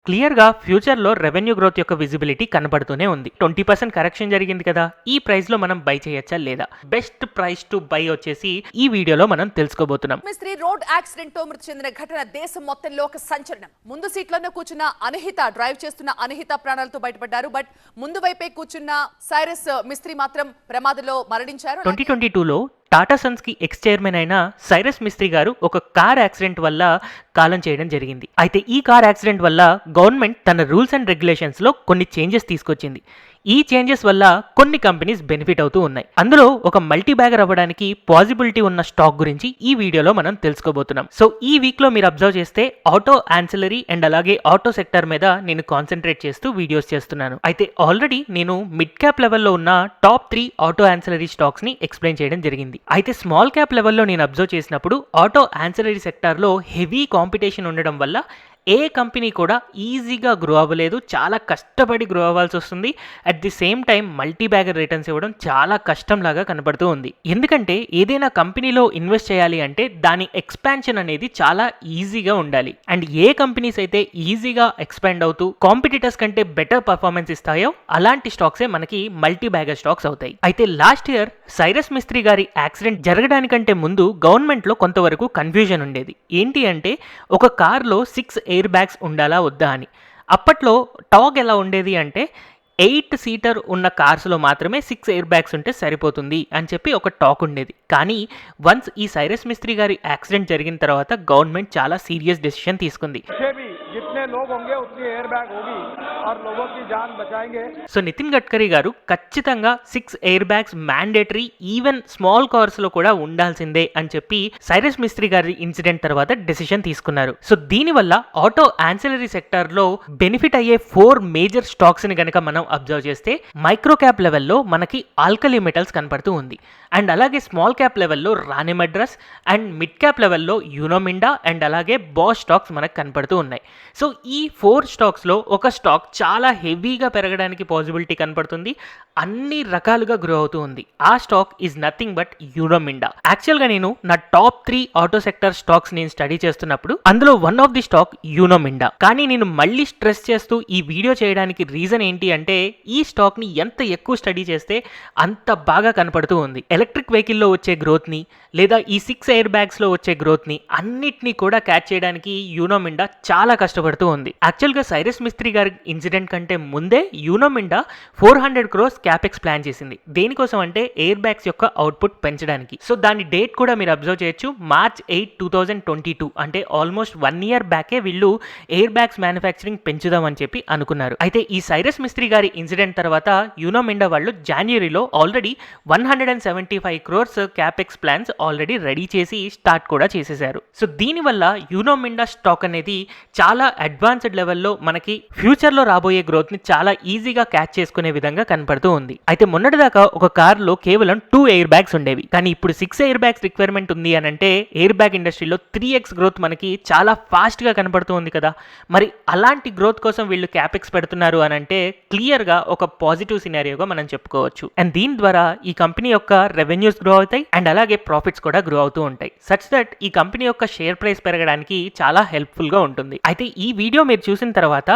Clear గా future లో revenue growth యొక్క విజిబిలిటీ కనబడుతూనే ఉంది. 20% కరెక్షన్ జరిగింది కదా, ఈ ప్రైస్ లో మనం బై చేయొచ్చా లేదా? బెస్ట్ ప్రైస్ టు బై వచ్చేసి ఈ వీడియోలో మనం తెలుసుకోబోతున్నాం. మిస్త్రీ రోడ్ యాక్సిడెంట్ తో మృతి చెందిన ఘటన దేశం మొత్తంలో ఒక సంచలనం. ముందు సీట్లోనే కూర్చున్న అనిహిత, డ్రైవ్ చేస్తున్న అనిహిత ప్రాణాలతో బయటపడ్డారు. బట్ ముందు వైపే కూర్చున్న సైరస్ మిస్త్రీ మాత్రం ప్రమాదంలో మరణించారు. 2022లో టాటా సన్స్ కి ఎక్స్ చైర్మన్ అయిన సైరస్ మిస్త్రీ గారు ఒక కార్ యాక్సిడెంట్ వల్ల కాలం చేయడం జరిగింది. అయితే ఈ కార్ యాక్సిడెంట్ వల్ల గవర్నమెంట్ తన రూల్స్ అండ్ రెగ్యులేషన్స్ లో కొన్ని చేంజెస్ తీసుకొచ్చింది. ఈ చేంజెస్ వల్ల కొన్ని కంపెనీస్ బెనిఫిట్ అవుతూ ఉన్నాయి. అందులో ఒక మల్టీ బ్యాగర్ అవ్వడానికి పాసిబిలిటీ ఉన్న స్టాక్ గురించి ఈ వీడియోలో మనం తెలుసుకోబోతున్నాం. సో ఈ వీక్ లో మీరు అబ్జర్వ్ చేస్తే ఆటో యాన్సిలరీ అండ్ అలాగే ఆటో సెక్టర్ మీద నేను కాన్సన్ట్రేట్ చేస్తూ వీడియోస్ చేస్తున్నాను. అయితే ఆల్రెడీ నేను మిడ్ క్యాప్ లెవెల్లో ఉన్న టాప్ 3 ఆటో యాన్సిలరీ స్టాక్స్ ని ఎక్స్ప్లెయిన్ చేయడం జరిగింది. అయితే స్మాల్ క్యాప్ లెవెల్లో నేను అబ్జర్వ్ చేసినప్పుడు ఆటో యాన్సిలరీ సెక్టార్లో హెవీ కాంపిటీషన్ ఉండడం వల్ల ఏ కంపెనీ కూడా ఈజీగా గ్రో అవ్వలేదు. చాలా కష్టపడి గ్రో అవ్వాల్సి వస్తుంది. At the same time multi bagger returns ఇవ్వడం చాలా కష్టంలాగా కనబడుతూ ఉంది. ఎందుకంటే ఏదైనా కంపెనీలో ఇన్వెస్ట్ చేయాలి అంటే దాని ఎక్స్పాన్షన్ అనేది చాలా ఈజీగా ఉండాలి. అండ్ ఏ కంపెనీస్ అయితే ఈజీగా ఎక్స్పాండ్ అవుతూ కాంపిటీటర్స్ కంటే బెటర్ పర్ఫార్మెన్స్ ఇస్తాయో అలాంటి స్టాక్సే మనకి మల్టీ బ్యాగర్ స్టాక్స్ అవుతాయి. అయితే లాస్ట్ ఇయర్ సైరస్ మిస్త్రీ గారి యాక్సిడెంట్ జరగడానికంటే ముందు గవర్నమెంట్లో కొంతవరకు కన్ఫ్యూజన్ ఉండేది. ఏంటి అంటే ఒక కార్లో 6 ఎయిర్ బ్యాగ్స్ ఉండాలా వద్దా అని. అప్పట్లో టాక్ ఎలా ఉండేది అంటే 8 సీటర్ ఉన్న కార్స్లో మాత్రమే 6 ఎయిర్ బ్యాగ్స్ ఉంటే సరిపోతుంది అని చెప్పి ఒక టాక్ ఉండేది. కానీ వన్స్ ఈ సైరస్ మిస్త్రీ గారి యాక్సిడెంట్ జరిగిన తర్వాత గవర్నమెంట్ చాలా సీరియస్ డెసిషన్ తీసుకుంది. సో నితిన్ గడ్కరీ గారు ఖచ్చితంగా 6 air bags mandatory even small cars లో కూడా ఉండాల్సిందే అని చెప్పి సైరస్ మిస్త్రీ గారి ఇన్సిడెంట్ తర్వాత డెసిషన్ తీసుకున్నారు. సో దీనివల్ల ఆటో యాన్సిలరీ సెక్టర్ లో బెనిఫిట్ అయ్యే 4 మేజర్ స్టాక్స్ ని గనక మనం అబ్జర్వ్ చేస్తే మైక్రో క్యాప్ లెవెల్లో మనకి ఆల్కలీ మెటల్స్ కనపడుతూ ఉంది. అండ్ అలాగే స్మాల్ క్యాప్ లెవెల్లో రాణి మెడ్రాస్ అండ్ మిడ్ క్యాప్ లెవెల్లో యూనోమిండా అండ్ అలాగే బాష్ స్టాక్స్ మనకు కనపడుతూ ఉన్నాయి. సో ఈ 4 స్టాక్స్లో ఒక స్టాక్ చాలా హెవీగా పెరగడానికి పాసిబిలిటీ కనపడుతుంది. అన్ని రకాలుగా గ్రో అవుతూ ఉంది. ఆ స్టాక్ ఈజ్ నథింగ్ బట్ యూనోమిండా. యాక్చువల్గా నేను నా టాప్ 3 ఆటో సెక్టర్ స్టాక్స్ నేను స్టడీ చేస్తున్నప్పుడు అందులో వన్ ఆఫ్ ది స్టాక్ యూనోమిండా. కానీ నేను మళ్ళీ స్ట్రెస్ చేస్తూ ఈ వీడియో చేయడానికి రీజన్ ఏంటి అంటే ఈ స్టాక్ని ఎంత ఎక్కువ స్టడీ చేస్తే అంత బాగా కనపడుతూ ఉంది. ఎలక్ట్రిక్ వెహికల్లో వచ్చే గ్రోత్ని లేదా ఈ 6 ఎయిర్ బ్యాగ్స్లో వచ్చే గ్రోత్ని అన్నిటినీ కూడా క్యాచ్ చేయడానికి యూనోమిండా చాలా కష్టపడుతూ ఉంది. యాక్చువల్గా సైరస్ మిస్త్రీ గారి ఇన్సిడెంట్ కంటే ముందే యూనోమిండా 400 crores క్యాపెక్స్ ప్లాన్ చేసింది. దేనికోసం అంటే ఎయిర్ బ్యాగ్స్ యొక్క అవుట్పుట్ పెంచడానికి. సో దాని డేట్ కూడా మీరు అబ్జర్వ్ చేయొచ్చు, March 8, 2022. అంటే ఆల్మోస్ట్ 1 year బ్యాకే వీళ్ళు ఎయిర్ బ్యాగ్స్ మ్యానుఫ్యాక్చరింగ్ పెంచుదామని చెప్పి అనుకున్నారు. అయితే ఈ సైరస్ మిస్త్రీ గారి ఇన్సిడెంట్ తర్వాత యూనోమిండా వాళ్ళు జనవరిలో already 175 crores capex plans already ready చేసి స్టార్ట్ కూడా చేసేశారు. సో దీనివల్ల యూనోమిండా స్టాక్ అనేది చాలా అడ్వాన్స్డ్ లెవెల్లో మనకి ఫ్యూచర్లో రాబోయే గ్రోత్ని చాలా ఈజీగా క్యాచ్ చేసుకునే విధంగా కనపడుతూ ఉంది. అయితే మొన్నటిదాకా ఒక కార్లో కేవలం 2 ఎయిర్ బ్యాగ్స్ ఉండేవి. కానీ ఇప్పుడు 6 ఎయిర్ బ్యాగ్స్ రిక్వైర్మెంట్ ఉంది అని అంటే ఎయిర్ బ్యాగ్ ఇండస్ట్రీలో 3x గ్రోత్ మనకి చాలా ఫాస్ట్గా కనపడుతూ ఉంది కదా. మరి అలాంటి గ్రోత్ కోసం వీళ్ళు క్యాపెక్స్ పెడుతున్నారు అని అంటే క్లియర్గా ఒక పాజిటివ్ సినారియోగా మనం చెప్పుకోవచ్చు. అండ్ దీని ద్వారా ఈ కంపెనీ యొక్క రెవెన్యూస్ గ్రో అవుతాయి అండ్ అలాగే ప్రాఫిట్స్ కూడా గ్రో అవుతూ ఉంటాయి. సచ్ దట్ ఈ కంపెనీ యొక్క షేర్ ప్రైస్ పెరగడానికి చాలా హెల్ప్ఫుల్ గా ఉంటుంది. అయితే ఈ వీడియో మీరు చూసిన తర్వాత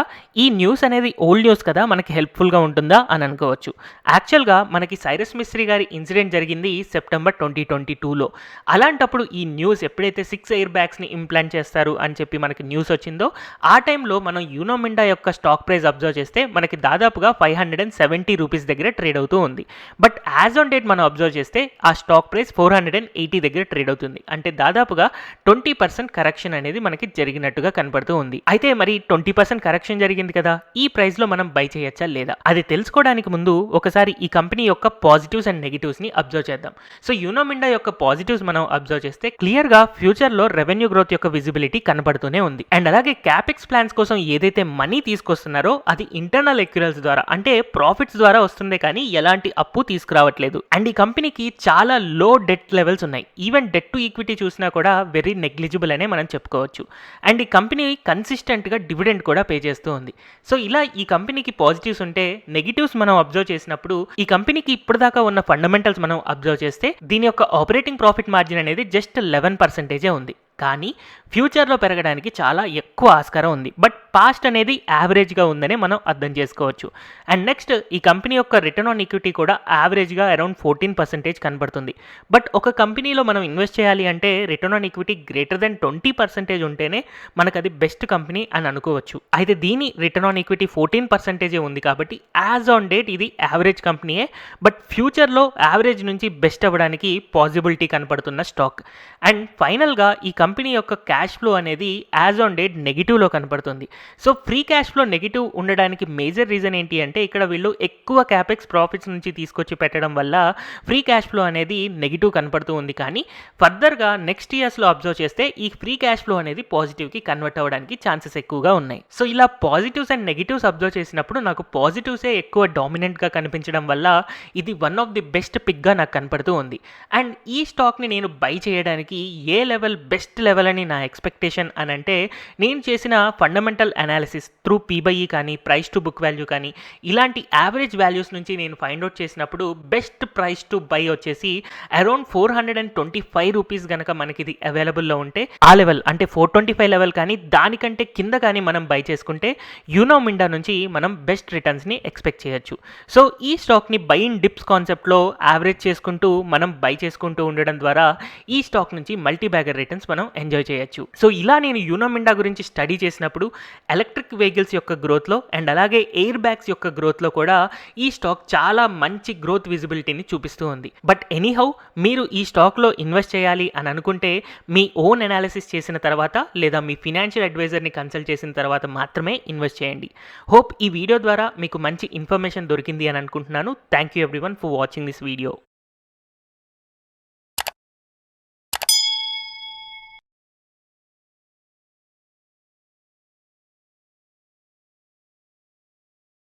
ఈ న్యూస్ అనేది ఓల్డ్ న్యూస్ కదా, మనకి హెల్ప్ఫుల్ గా ఉంటుందా అని అనుకోవచ్చు. యాక్చువల్ గా మనకి సైరస్ మిస్త్రీ గారి ఇన్సిడెంట్ జరిగింది సెప్టెంబర్ 2022లో. అలాంటప్పుడు ఈ న్యూస్ ఎప్పుడైతే 6 ఎయిర్ బ్యాగ్స్ ని ఇంప్లాంట్ చేస్తారు అని చెప్పి మనకి న్యూస్ వచ్చిందో ఆ టైంలో మనం యూనోమిండా యొక్క స్టాక్ ప్రైస్ అబ్జర్వ్ చేస్తే మనకి దాదాపుగా 570 రూపీస్ దగ్గర ట్రేడ్ అవుతూ ఉంది. బట్ యాజ్ ఆన్ డేట్ మనం అబ్జర్వ్ చేస్తే ఆ స్టాక్ ప్రైస్ 480 దగ్గర ట్రేడ్ అవుతుంది. అంటే దాదాపుగా 20% కరెక్షన్ అనేది మనకి జరిగినట్టుగా కనపడుతూ ఉంది. అయితే మరి 20% కరెక్షన్ జరిగింది కదా, ఈ ప్రైస్ లో మనం బై చేయొచ్చా లేదా? అది తెలుసుకోవడానికి ముందు ఒకసారి ఈ కంపెనీ యొక్క పాజిటివ్స్ అండ్ నెగిటివ్స్ ని అబ్జర్వ్ చేద్దాం. సో యూనోమిండా యొక్క పాజిటివ్స్ మనం అబ్జర్వ్ చేస్తే క్లియర్ గా ఫ్యూచర్ లో రెవెన్యూ గ్రోత్ యొక్క విజిబిలిటీ కనపడుతూనే ఉంది. అండ్ అలాగే క్యాపెక్స్ ప్లాన్స్ కోసం ఏదైతే మనీ తీసుకొస్తున్నారో అది ఇంటర్నల్ ఎక్యురల్స్ ద్వారా అంటే ప్రాఫిట్స్ ద్వారా వస్తుంది, కానీ ఎలాంటి అప్పు తీసుకురావట్లేదు. అండ్ ఈ కంపెనీకి చాలా లో డెట్ లెవెల్స్ ఉన్నాయి. ఈవెన్ డెట్ టు ఈక్విటీ చూసినా కూడా వెరీ నెగ్లిజిబుల్ అనే మనం చెప్పుకోవచ్చు. అండ్ ఈ కంపెనీ కన్సిస్టెంట్గా డివిడెండ్ కూడా పే చేస్తూ ఉంది. సో ఇలా ఈ కంపెనీకి పాజిటివ్స్ ఉంటే నెగిటివ్స్ మనం అబ్జర్వ్ చేసినప్పుడు ఈ కంపెనీకి ఇప్పటిదాకా ఉన్న ఫండమెంటల్స్ మనం అబ్జర్వ్ చేస్తే దీని యొక్క ఆపరేటింగ్ ప్రాఫిట్ మార్జిన్ అనేది జస్ట్ 11% ఉంది. కానీ ఫ్యూచర్లో పెరగడానికి చాలా ఎక్కువ ఆస్కారం ఉంది. బట్ పాస్ట్ అనేది యావరేజ్గా ఉందనే మనం అర్థం చేసుకోవచ్చు. అండ్ నెక్స్ట్ ఈ కంపెనీ యొక్క రిటర్న్ ఆన్ ఈక్విటీ కూడా యావరేజ్గా అరౌండ్ 14% కనబడుతుంది. బట్ ఒక కంపెనీలో మనం ఇన్వెస్ట్ చేయాలి అంటే return on equity greater than 20% ఉంటేనే మనకు అది బెస్ట్ కంపెనీ అని అనుకోవచ్చు. అయితే దీని రిటర్న్ ఆన్ ఈక్విటీ 14% ఉంది కాబట్టి యాజ్ ఆన్ డేట్ ఇది యావరేజ్ కంపెనీయే. బట్ ఫ్యూచర్లో యావరేజ్ నుంచి బెస్ట్ అవ్వడానికి పాసిబిలిటీ కనపడుతున్న స్టాక్. అండ్ ఫైనల్గా ఈ కంపెనీ యొక్క క్యాష్ ఫ్లో అనేది యాజ్ ఆన్ డేట్ నెగిటివ్లో కనపడుతుంది. So free cash flow negative ఉండడానికి మేజర్ రీజన్ ఏంటి అంటే ఇక్కడ వీళ్ళు ఎక్కువ క్యాపెక్స్ ప్రాఫిట్స్ నుంచి తీసుకొచ్చి పెట్టడం వల్ల ఫ్రీ క్యాష్ ఫ్లో అనేది నెగిటివ్ కనపడుతూ ఉంది. కానీ ఫర్దర్గా నెక్స్ట్ ఇయర్స్లో అబ్జర్వ్ చేస్తే ఈ ఫ్రీ క్యాష్ ఫ్లో అనేది పాజిటివ్కి కన్వర్ట్ అవ్వడానికి ఛాన్సెస్ ఎక్కువగా ఉన్నాయి. సో ఇలా పాజిటివ్స్ అండ్ నెగిటివ్స్ అబ్జర్వ్ చేసినప్పుడు నాకు పాజిటివ్సే ఎక్కువ డామినెంట్గా కనిపించడం వల్ల ఇది వన్ ఆఫ్ ది బెస్ట్ పిక్గా నాకు కనపడుతూ ఉంది. అండ్ ఈ స్టాక్ని నేను బై చేయడానికి ఏ లెవెల్ బెస్ట్ లెవెల్ అని నా ఎక్స్పెక్టేషన్ అని అంటే నేను చేసిన ఫండమెంటల్ అనాలిసిస్ త్రూ పీబైఈ కానీ ప్రైస్ టు బుక్ వాల్యూ కానీ ఇలాంటి యావరేజ్ వాల్యూస్ నుంచి నేను ఫైండ్ అవుట్ చేసినప్పుడు బెస్ట్ ప్రైస్ టు బై వచ్చేసి అరౌండ్ 425 రూపీస్ కనుక మనకి ఇది అవైలబుల్లో ఉంటే ఆ లెవెల్ అంటే 425 లెవెల్ కానీ దానికంటే కింద కానీ మనం బై చేసుకుంటే యూనో మిండా నుంచి మనం బెస్ట్ రిటర్న్స్ని ఎక్స్పెక్ట్ చేయొచ్చు. సో ఈ స్టాక్ని బై ఇన్ డిప్స్ కాన్సెప్ట్లో యావరేజ్ చేసుకుంటూ మనం బై చేసుకుంటూ ఉండడం ద్వారా ఈ స్టాక్ నుంచి మల్టీ బ్యాగర్ రిటర్న్స్ మనం ఎంజాయ్ చేయొచ్చు. సో ఇలా నేను యూనో మిండా గురించి స్టడీ చేసినప్పుడు ఎలక్ట్రిక్ వెహికల్స్ యొక్క గ్రోత్లో అండ్ అలాగే ఎయిర్ బ్యాగ్స్ యొక్క గ్రోత్లో కూడా ఈ స్టాక్ చాలా మంచి గ్రోత్ విజిబిలిటీని చూపిస్తూ ఉంది. బట్ ఎనీహౌ మీరు ఈ స్టాక్లో ఇన్వెస్ట్ చేయాలి అని అనుకుంటే మీ ఓన్ అనాలిసిస్ చేసిన తర్వాత లేదా మీ ఫినాన్షియల్ అడ్వైజర్ని కన్సల్ట్ చేసిన తర్వాత మాత్రమే ఇన్వెస్ట్ చేయండి. హోప్ ఈ వీడియో ద్వారా మీకు మంచి ఇన్ఫర్మేషన్ దొరికింది అని అనుకుంటున్నాను. Thank you everyone for watching this video.